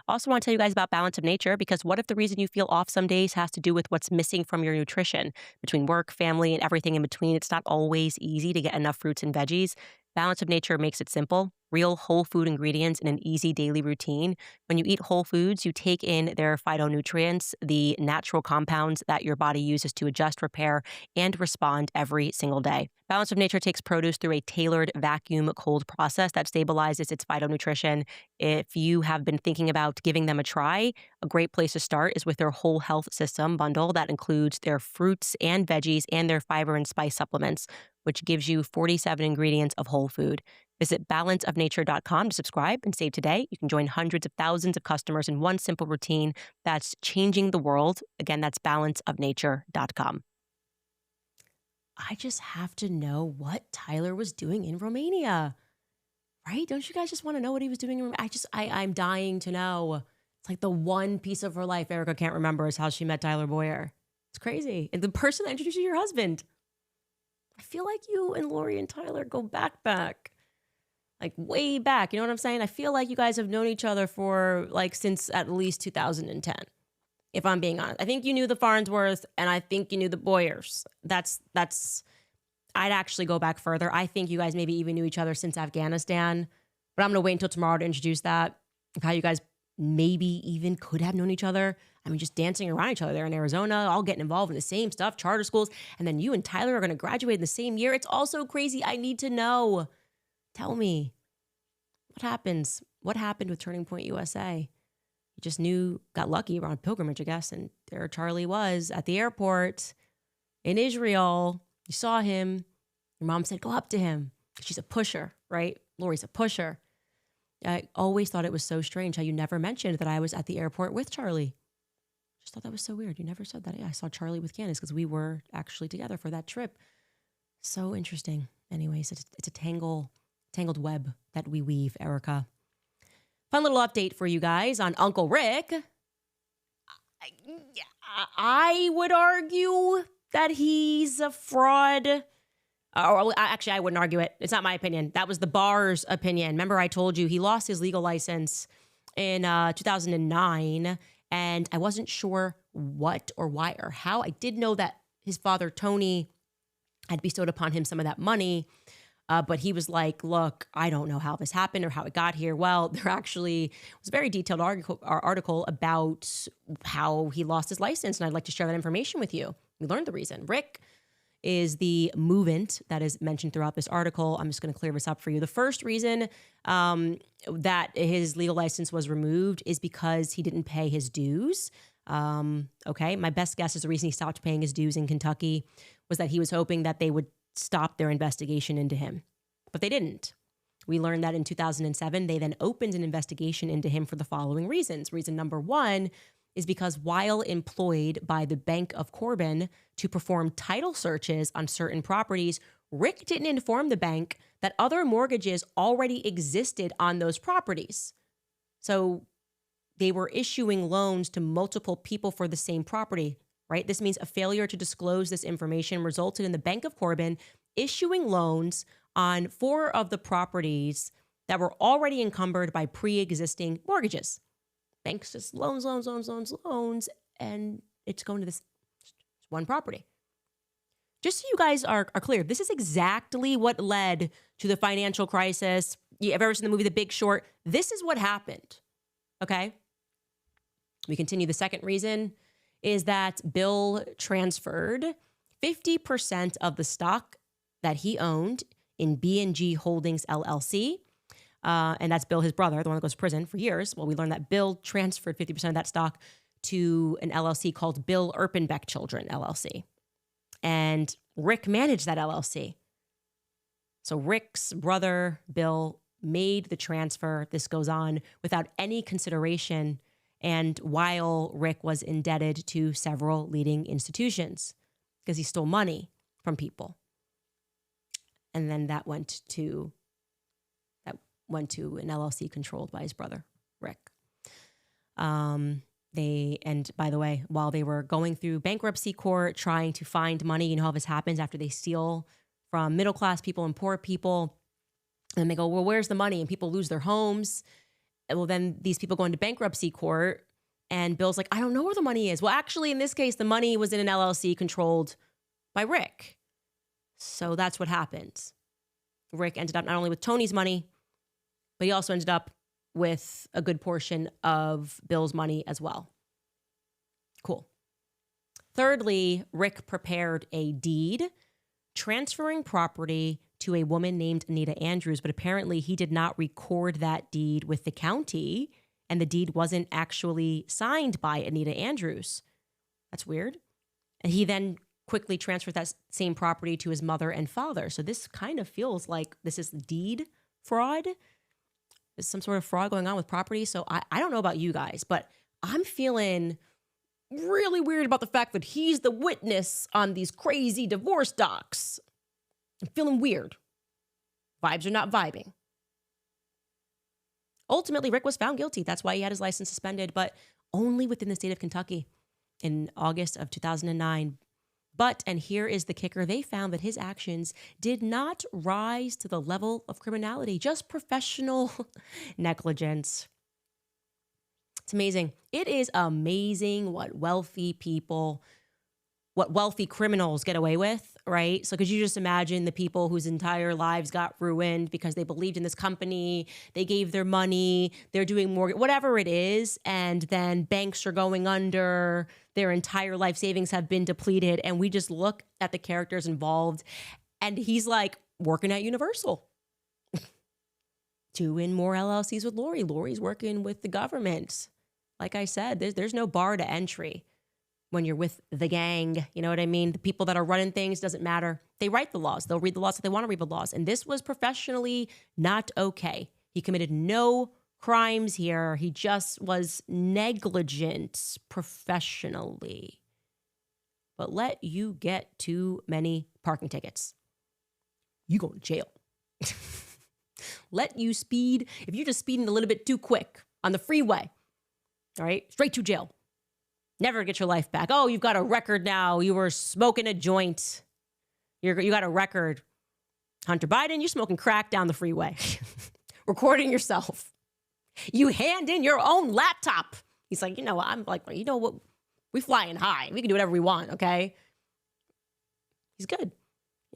Speaker 1: Also want to tell you guys about Balance of Nature, because what if the reason you feel off some days has to do with what's missing from your nutrition? Between work, family, and everything in between, it's not always easy to get enough fruits and veggies. Balance of Nature makes it simple. Real whole food ingredients in an easy daily routine. When you eat whole foods, you take in their phytonutrients, the natural compounds that your body uses to adjust, repair, and respond every single day. Balance of Nature takes produce through a tailored vacuum cold process that stabilizes its phytonutrition. If you have been thinking about giving them a try, a great place to start is with their Whole Health System bundle that includes their fruits and veggies and their fiber and spice supplements, which gives you 47 ingredients of whole food. Visit balanceofnature.com to subscribe and save today. You can join hundreds of thousands of customers in one simple routine that's changing the world. Again, that's balanceofnature.com. I just have to know what Tyler was doing in Romania, right? Don't you guys just want to know what he was doing in Romania? I'm dying to know. It's like the one piece of her life Erica can't remember is how she met Tyler Boyer. It's crazy. And the person that introduced you to your husband. I feel like you and Lori and Tyler go back. Like way back. You know what I'm saying? I feel like you guys have known each other for like since at least 2010. If I'm being honest. I think you knew the Farnsworth and I think you knew the Boyers. That's I'd actually go back further. I think you guys maybe even knew each other since Afghanistan. But I'm going to wait until tomorrow to introduce that. How you guys maybe even could have known each other. I mean, just dancing around each other there in Arizona, all getting involved in the same stuff, charter schools. And then you and Tyler are going to graduate in the same year. It's all so crazy. I need to know. Tell me. What happens? What happened with Turning Point USA? You just knew, got lucky, we're on pilgrimage, I guess. And there Charlie was at the airport in Israel. You saw him. Your mom said, go up to him. She's a pusher, right? Lori's a pusher. I always thought it was so strange how you never mentioned that I was at the airport with Charlie. Just thought that was so weird. You never said that. I saw Charlie with Candace because we were actually together for that trip. So interesting. Anyways, it's a tangled web that we weave, Erica. Fun little update for you guys on Uncle Rick. I would argue that he's a fraud. Actually, I wouldn't argue it. It's not my opinion. That was the bar's opinion. Remember, I told you he lost his legal license in 2009, and I wasn't sure what or why or how. I did know that his father, Tony, had bestowed upon him some of that money, but he was like, look, I don't know how this happened or how it got here. Well, there actually was a very detailed article about how he lost his license, and I'd like to share that information with you. We learned the reason. Rick is the movant that is mentioned throughout this article. I'm just going to clear this up for you. The first reason that his legal license was removed is because he didn't pay his dues. Okay, my best guess is the reason he stopped paying his dues in Kentucky was that he was hoping that they would stop their investigation into him. But they didn't. We learned that in 2007, they then opened an investigation into him for the following reasons. Reason number one is because while employed by the Bank of Corbin to perform title searches on certain properties, Rick didn't inform the bank that other mortgages already existed on those properties. So they were issuing loans to multiple people for the same property, right? This means a failure to disclose this information resulted in the Bank of Corbin issuing loans on 4 of the properties that were already encumbered by pre-existing mortgages. Banks just loans, and it's going to this one property. Just so you guys are clear, this is exactly what led to the financial crisis. You ever seen the movie The Big Short? This is what happened, okay? We continue. The second reason is that Bill transferred 50% of the stock that he owned in B&G Holdings, LLC. And that's Bill, his brother, the one that goes to prison for years. Well, we learned that Bill transferred 50% of that stock to an LLC called Bill Erpenbeck Children, LLC. And Rick managed that LLC. So Rick's brother, Bill, made the transfer. This goes on without any consideration. And while Rick was indebted to several leading institutions because he stole money from people. And then that went to an LLC controlled by his brother, Rick. And by the way, while they were going through bankruptcy court, trying to find money, you know how this happens after they steal from middle-class people and poor people. And they go, well, where's the money? And people lose their homes. And well, then these people go into bankruptcy court and Bill's like, I don't know where the money is. Well, actually, in this case, the money was in an LLC controlled by Rick. So that's what happened. Rick ended up not only with Tony's money, but he also ended up with a good portion of Bill's money as well. Cool. Thirdly, Rick prepared a deed transferring property to a woman named Anita Andrews, but apparently he did not record that deed with the county, and the deed wasn't actually signed by Anita Andrews. That's weird. And he then quickly transferred that same property to his mother and father. So this kind of feels like this is deed fraud. There's some sort of fraud going on with property. So I don't know about you guys, but I'm feeling really weird about the fact that he's the witness on these crazy divorce docs. I'm feeling weird. Vibes are not vibing. Ultimately, Rick was found guilty. That's why he had his license suspended, but only within the state of Kentucky in August of 2009. But, and here is the kicker, they found that his actions did not rise to the level of criminality, just professional negligence. It's amazing. It is amazing what wealthy criminals get away with, right? So could you just imagine the people whose entire lives got ruined because they believed in this company, they gave their money, they're doing mortgage, whatever it is, and then banks are going under, their entire life savings have been depleted, and we just look at the characters involved, and he's like working at Universal. Doing more LLCs with Lori. Lori's working with the government. Like I said, there's no bar to entry when you're with the gang. You know what I mean? The people that are running things, doesn't matter. They write the laws. They'll read the laws if they want to read the laws. And this was professionally not okay. He committed no crimes here. He just was negligent professionally. But let you get too many parking tickets, you go to jail. Let you speed. If you're just speeding a little bit too quick on the freeway, all right, straight to jail. Never get your life back. Oh, you've got a record now. You were smoking a joint. You got a record. Hunter Biden, you're smoking crack down the freeway. Recording yourself. You hand in your own laptop. He's like, I'm like, you know what? We flying high. We can do whatever we want, okay? He's good.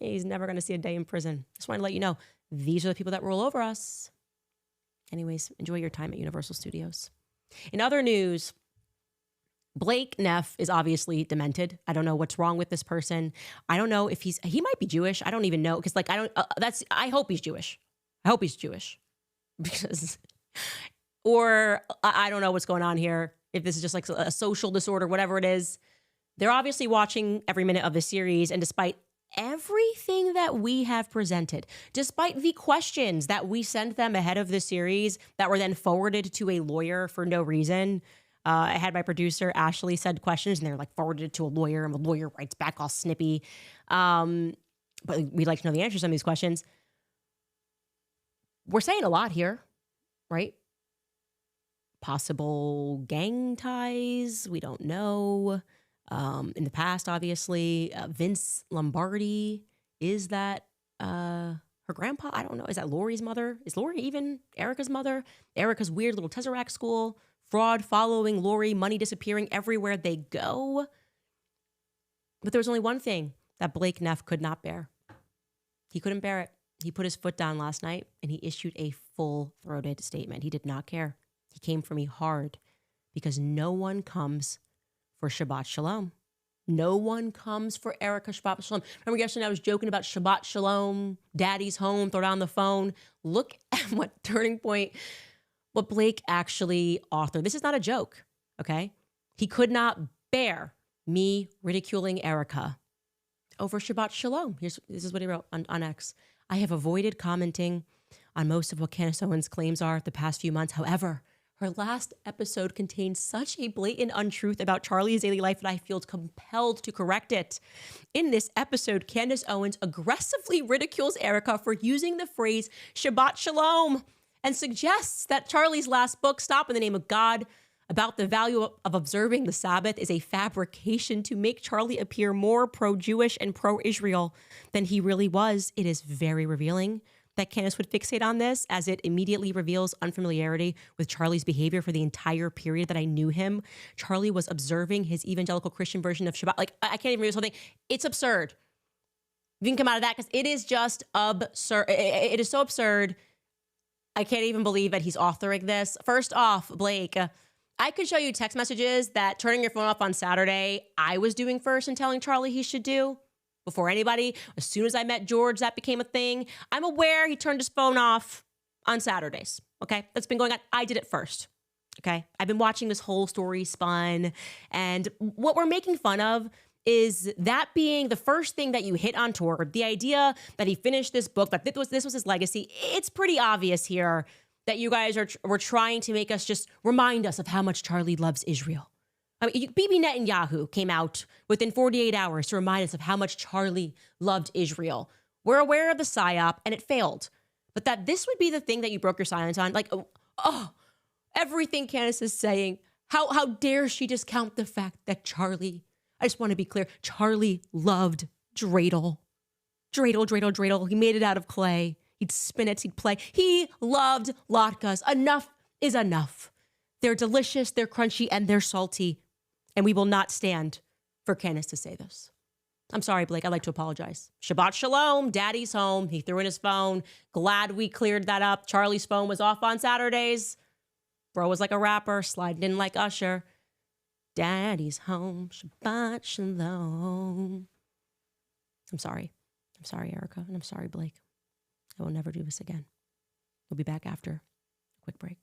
Speaker 1: He's never going to see a day in prison. Just wanted to let you know, these are the people that rule over us. Anyways, enjoy your time at Universal Studios. In other news, Blake Neff is obviously demented. I don't know what's wrong with this person. I don't know if he might be Jewish. I don't even know. Cause I hope he's Jewish. I hope he's Jewish because, or I don't know what's going on here. If this is just like a social disorder, whatever it is, they're obviously watching every minute of the series. And despite everything that we have presented, despite the questions that we sent them ahead of the series that were then forwarded to a lawyer for no reason, I had my producer, Ashley, send questions, and they're like forwarded to a lawyer, and the lawyer writes back all snippy. But we'd like to know the answers to some of these questions. We're saying a lot here, right? Possible gang ties. We don't know. In the past, obviously, Vince Lombardi, is that her grandpa? I don't know. Is that Lori's mother? Is Lori even Erica's mother? Erica's weird little Tesseract school. Fraud following Lori, money disappearing everywhere they go. But there was only one thing that Blake Neff could not bear. He couldn't bear it. He put his foot down last night and he issued a full-throated statement. He did not care. He came for me hard because no one comes for Shabbat Shalom. No one comes for Erica Shabbat Shalom. Remember yesterday I was joking about Shabbat Shalom, daddy's home, throw down the phone. Look at what turning point, what Blake actually authored. This is not a joke, okay? He could not bear me ridiculing Erica over Shabbat Shalom. This is what he wrote on X. I have avoided commenting on most of what Candace Owens' claims are the past few months. However, her last episode contained such a blatant untruth about Charlie's daily life that I feel compelled to correct it. In this episode, Candace Owens aggressively ridicules Erica for using the phrase Shabbat Shalom and suggests that Charlie's last book, Stop in the Name of God, about the value of observing the Sabbath, is a fabrication to make Charlie appear more pro-Jewish and pro-Israel than he really was. It is very revealing that Candace would fixate on this, as it immediately reveals unfamiliarity with Charlie's behavior for the entire period that I knew him. Charlie was observing his evangelical Christian version of Shabbat. Like, I can't even read this whole thing. It's absurd. We can come out of that because it is just absurd. It is so absurd. I can't even believe that he's authoring this. First off, Blake, I could show you text messages that turning your phone off on Saturday, I was doing first and telling Charlie he should do before anybody. As soon as I met George, that became a thing. I'm aware he turned his phone off on Saturdays. Okay, that's been going on. I did it first. Okay, I've been watching this whole story spun, and what we're making fun of is that being the first thing that you hit on tour, the idea that he finished this book, that this was his legacy. It's pretty obvious here that you guys were trying to make us just remind us of how much Charlie loves Israel. I mean, Bibi Netanyahu came out within 48 hours to remind us of how much Charlie loved Israel. We're aware of the PSYOP, and it failed. But that this would be the thing that you broke your silence on, like, everything Candace is saying, how dare she discount the fact that Charlie, I just want to be clear, Charlie loved dreidel. Dreidel. He made it out of clay. He'd spin it, he'd play. He loved latkes. Enough is enough. They're delicious, they're crunchy, and they're salty. And we will not stand for Candace to say this. I'm sorry, Blake. I'd like to apologize. Shabbat Shalom. Daddy's home. He threw in his phone. Glad we cleared that up. Charlie's phone was off on Saturdays. Bro was like a rapper, sliding in like Usher. Daddy's home. Shabbat Shalom. I'm sorry. I'm sorry, Erica. And I'm sorry, Blake. I will never do this again. We'll be back after a quick break.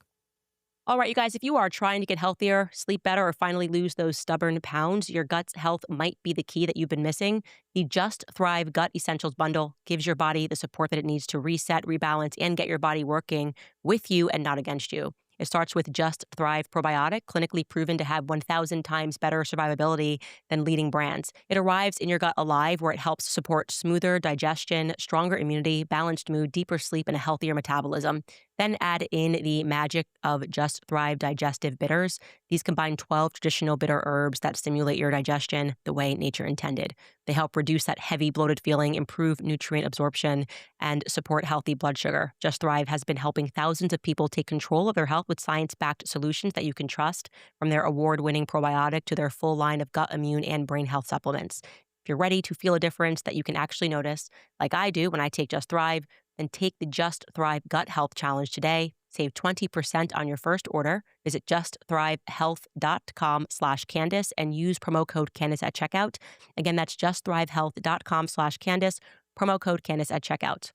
Speaker 1: All right, you guys, if you are trying to get healthier, sleep better, or finally lose those stubborn pounds, your gut's health might be the key that you've been missing. The Just Thrive Gut Essentials Bundle gives your body the support that it needs to reset, rebalance, and get your body working with you and not against you. It starts with Just Thrive Probiotic, clinically proven to have 1,000 times better survivability than leading brands. It arrives in your gut alive, where it helps support smoother digestion, stronger immunity, balanced mood, deeper sleep, and a healthier metabolism. Then add in the magic of Just Thrive Digestive Bitters. These combine 12 traditional bitter herbs that stimulate your digestion the way nature intended. They help reduce that heavy, bloated feeling, improve nutrient absorption, and support healthy blood sugar. Just Thrive has been helping thousands of people take control of their health with science-backed solutions that you can trust, from their award-winning probiotic to their full line of gut, immune, and brain health supplements. If you're ready to feel a difference that you can actually notice, like I do when I take Just Thrive, then take the Just Thrive Gut Health Challenge today. Save 20% on your first order. Visit justthrivehealth.com/Candace and use promo code Candace at checkout. Again, that's justthrivehealth.com/Candace, promo code Candace at checkout.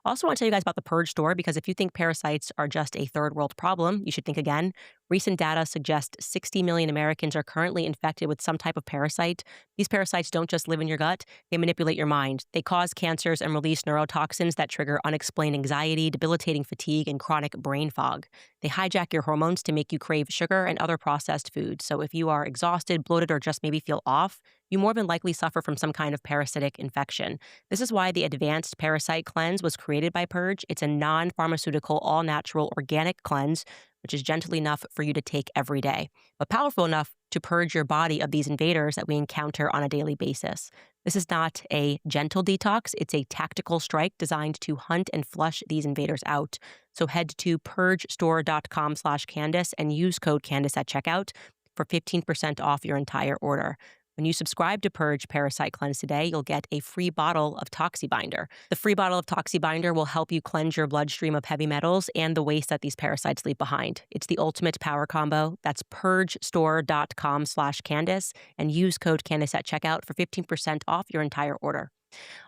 Speaker 1: Also want to tell you guys about the Purge Store, because if you think parasites are just a third world problem, you should think again. Recent data suggest 60 million Americans are currently infected with some type of parasite. These parasites don't just live in your gut, they manipulate your mind. They cause cancers and release neurotoxins that trigger unexplained anxiety, debilitating fatigue, and chronic brain fog. They hijack your hormones to make you crave sugar and other processed foods. So if you are exhausted, bloated, or just maybe feel off, you more than likely suffer from some kind of parasitic infection. This is why the Advanced Parasite Cleanse was created by Purge. It's a non-pharmaceutical, all-natural, organic cleanse, which is gentle enough for you to take every day, but powerful enough to purge your body of these invaders that we encounter on a daily basis. This is not a gentle detox. It's a tactical strike designed to hunt and flush these invaders out. So head to purgestore.com/Candace and use code Candace at checkout for 15% off your entire order. When you subscribe to Purge Parasite Cleanse today, you'll get a free bottle of ToxyBinder. The free bottle of ToxyBinder will help you cleanse your bloodstream of heavy metals and the waste that these parasites leave behind. It's the ultimate power combo. That's purgestore.com/Candace and use code Candace at checkout for 15% off your entire order.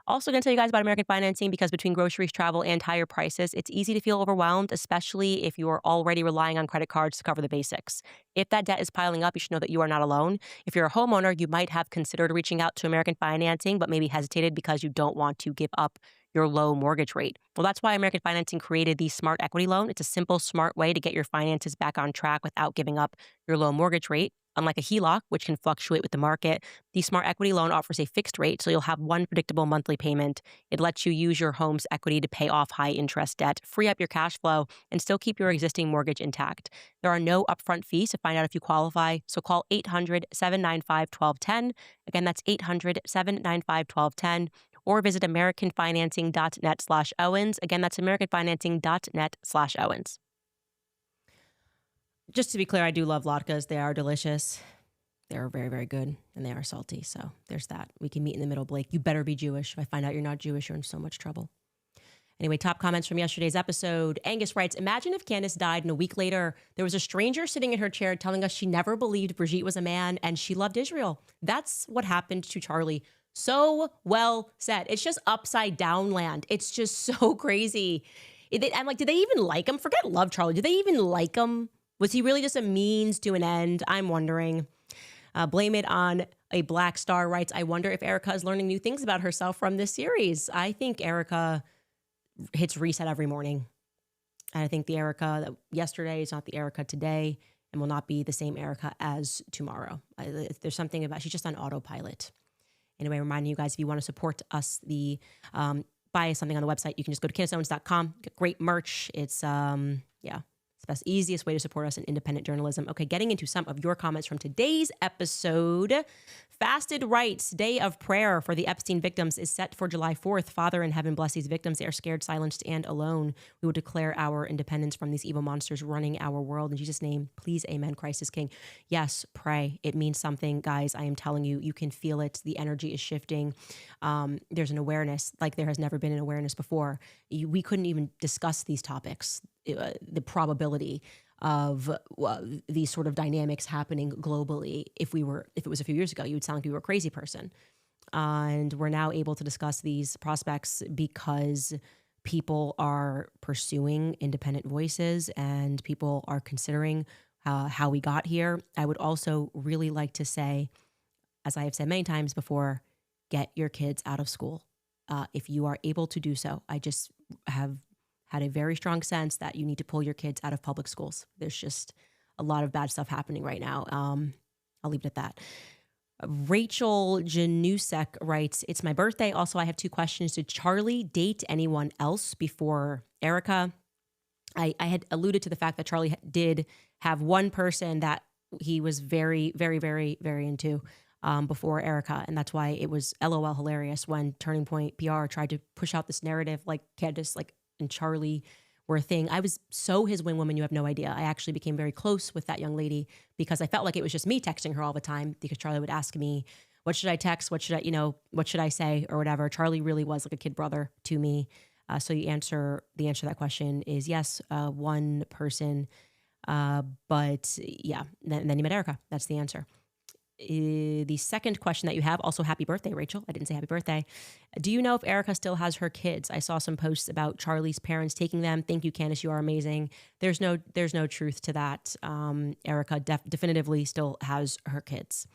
Speaker 1: Also going to tell you guys about American Financing, because between groceries, travel, and higher prices, it's easy to feel overwhelmed, especially if you are already relying on credit cards to cover the basics. If that debt is piling up, you should know that you are not alone. If you're a homeowner, you might have considered reaching out to American Financing, but maybe hesitated because you don't want to give up your low mortgage rate. Well, that's why American Financing created the Smart Equity Loan. It's a simple, smart way to get your finances back on track without giving up your low mortgage rate. Unlike a HELOC, which can fluctuate with the market, the Smart Equity Loan offers a fixed rate, so you'll have one predictable monthly payment. It lets you use your home's equity to pay off high-interest debt, free up your cash flow, and still keep your existing mortgage intact. There are no upfront fees to find out if you qualify, so call 800-795-1210. Again, that's 800-795-1210. Or visit americanfinancing.net/Owens. Again, that's americanfinancing.net/Owens. Just to be clear, I do love latkes. They are delicious. They're very, very good, and they are salty. So there's that. We can meet in the middle, Blake. You better be Jewish. If I find out you're not Jewish, you're in so much trouble. Anyway, top comments from yesterday's episode. Angus writes, imagine if Candace died and a week later, there was a stranger sitting in her chair telling us she never believed Brigitte was a man and she loved Israel. That's what happened to Charlie. So well said. It's just upside down land. It's just so crazy. I'm like, did they even like him? Forget love Charlie. Did they even like him? Was he really just a means to an end? I'm wondering. Blame it on a Black Star writes, I wonder if Erica is learning new things about herself from this series. I think Erica hits reset every morning. And I think the Erica that yesterday is not the Erica today and will not be the same Erica as tomorrow. There's something about, she's just on autopilot. Anyway, reminding you guys, if you want to support us, buy something on the website, you can just go to CandaceOwens.com, get great merch. It's, it's the best, easiest way to support us in independent journalism. Okay, getting into some of your comments from today's episode. Fasted Rights, Day of Prayer for the Epstein victims is set for July 4th. Father in heaven, bless these victims. They are scared, silenced, and alone. We will declare our independence from these evil monsters running our world. In Jesus' name, please, amen. Christ is King. Yes, pray. It means something, guys. I am telling you, you can feel it. The energy is shifting. There's an awareness like there has never been an awareness before. We couldn't even discuss these topics. The probability of these sort of dynamics happening globally. If it was a few years ago, you would sound like you were a crazy person. And we're now able to discuss these prospects because people are pursuing independent voices and people are considering how we got here. I would also really like to say, as I have said many times before, get your kids out of school. If you are able to do so, I just have had a very strong sense that you need to pull your kids out of public schools. There's just a lot of bad stuff happening right now. I'll leave it at that. Rachel Janusek writes, it's my birthday. Also, I have 2 questions. Did Charlie date anyone else before Erica? I had alluded to the fact that Charlie did have one person that he was very, very, very, very into before Erica. And that's why it was LOL hilarious when Turning Point PR tried to push out this narrative like Candace, and Charlie were a thing. I was so his wing woman, you have no idea. I actually became very close with that young lady because I felt like it was just me texting her all the time because Charlie would ask me, what should I text? What should I say or whatever. Charlie really was like a kid brother to me. So the answer to that question is yes, one person. But yeah, then you met Erica. That's the answer. The second question that you have, also happy birthday, Rachel. I didn't say happy birthday. Do you know if Erica still has her kids? I saw some posts about Charlie's parents taking them. Thank you, Candace. You are amazing. There's no truth to that. Erica definitively still has her kids.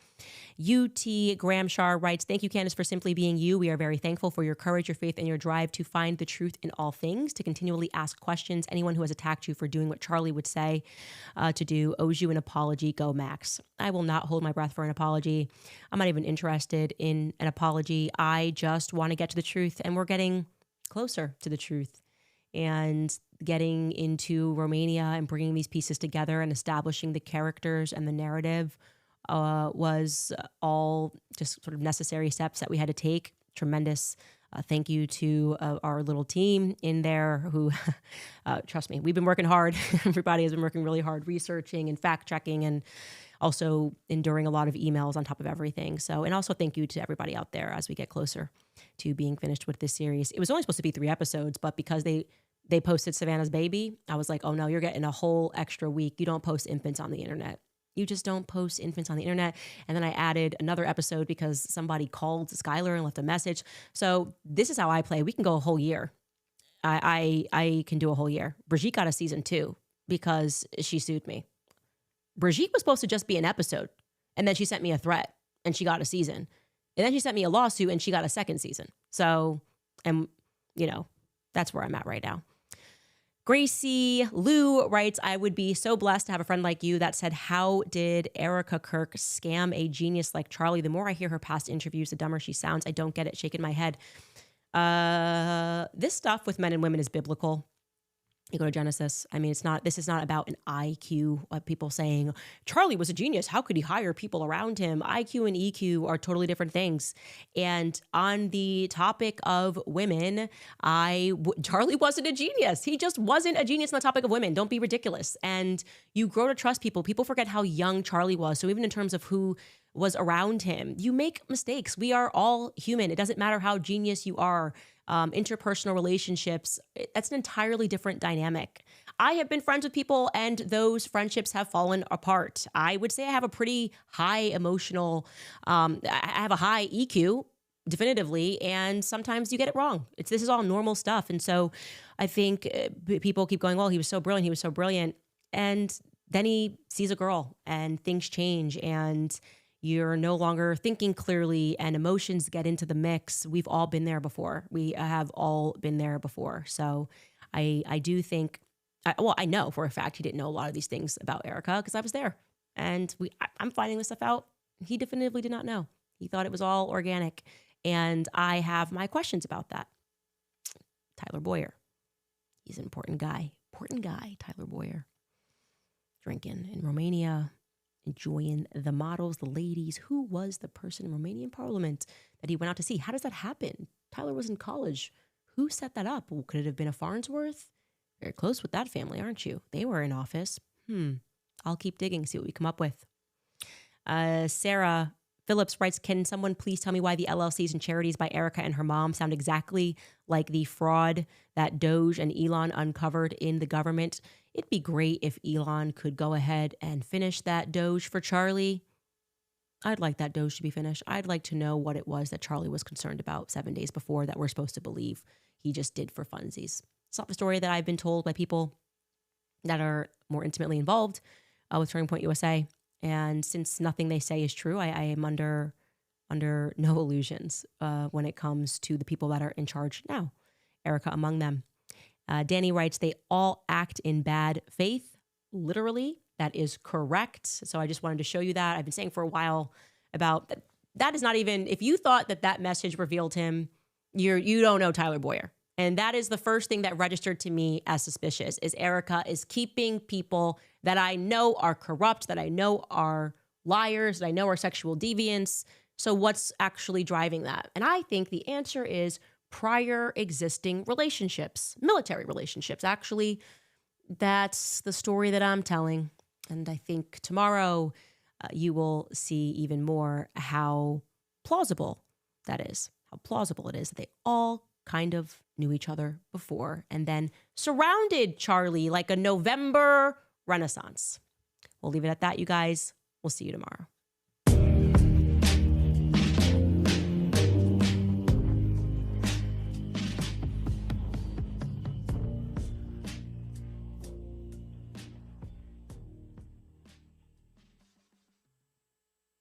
Speaker 1: UT Gramshar writes, thank you, Candace, for simply being you. We are very thankful for your courage, your faith, and your drive to find the truth in all things, to continually ask questions. Anyone who has attacked you for doing what Charlie would say to do owes you an apology. Go, Max. I will not hold my breath for an apology. I'm not even interested in an apology. I just want to get to the truth, and we're getting closer to the truth. And getting into Romania and bringing these pieces together and establishing the characters and the narrative was all just sort of necessary steps that we had to take. Tremendous thank you to our little team in there who, trust me, we've been working hard. Everybody has been working really hard, researching and fact checking and also enduring a lot of emails on top of everything. So, and also thank you to everybody out there as we get closer to being finished with this series. It was only supposed to be 3 episodes, but because they posted Savannah's baby, I was like, oh no, you're getting a whole extra week. You don't post infants on the internet. You just don't post infants on the internet. And then I added another episode because somebody called Skylar and left a message. So this is how I play. We can go a whole year. I can do a whole year. Brigitte got a season 2 because she sued me. Brigitte was supposed to just be an episode. And then she sent me a threat and she got a season. And then she sent me a lawsuit and she got a 2nd season. So, and that's where I'm at right now. Gracie Lou writes, I would be so blessed to have a friend like you. That said, how did Erica Kirk scam a genius like Charlie? The more I hear her past interviews, the dumber she sounds. I don't get it. Shaking my head. This stuff with men and women is biblical. You go to Genesis. I mean, this is not about an IQ of people saying, Charlie was a genius. How could he hire people around him? IQ and EQ are totally different things. And on the topic of women, Charlie wasn't a genius. He just wasn't a genius on the topic of women. Don't be ridiculous. And you grow to trust people. People forget how young Charlie was. So even in terms of was around him. You make mistakes. We are all human. It doesn't matter how genius you are. Interpersonal relationships, that's an entirely different dynamic. I have been friends with people and those friendships have fallen apart. I would say I have a pretty high emotional, I have a high EQ, definitively, and sometimes you get it wrong. This is all normal stuff. And so I think people keep going, well, he was so brilliant, he was so brilliant. And then he sees a girl and things change and you're no longer thinking clearly and emotions get into the mix. We've all been there before. We have all been there before. So I do think, I know for a fact he didn't know a lot of these things about Erica because I was there. And I'm finding this stuff out. He definitively did not know. He thought it was all organic. And I have my questions about that. Tyler Boyer. He's an important guy. Important guy, Tyler Boyer. Drinking in Romania, enjoying the models, the ladies. Who was the person in Romanian parliament that he went out to see? How does that happen? Tyler was in college. Who set that up? Well, could it have been a Farnsworth? Very close with that family, aren't you? They were in office. I'll keep digging, see what we come up with. Sarah Phillips writes, can someone please tell me why the LLCs and charities by Erica and her mom sound exactly like the fraud that Doge and Elon uncovered in the government? It'd be great if Elon could go ahead and finish that Doge for Charlie. I'd like that Doge to be finished. I'd like to know what it was that Charlie was concerned about 7 days before that we're supposed to believe he just did for funsies. It's not the story that I've been told by people that are more intimately involved with Turning Point USA. And since nothing they say is true, I am under no illusions when it comes to the people that are in charge now, Erica among them. Danny writes, they all act in bad faith. Literally, that is correct. So I just wanted to show you that. I've been saying for a while about that. That is not even, if you thought that message revealed him, you don't know Tyler Boyer. And that is the first thing that registered to me as suspicious, is Erica is keeping people that I know are corrupt, that I know are liars, that I know are sexual deviants. So what's actually driving that? And I think the answer is prior existing relationships, military relationships. Actually, that's the story that I'm telling. And I think tomorrow you will see even more how plausible that is, how plausible it is that they all kind of knew each other before and then surrounded Charlie like a November Renaissance. We'll leave it at that, you guys. We'll see you tomorrow.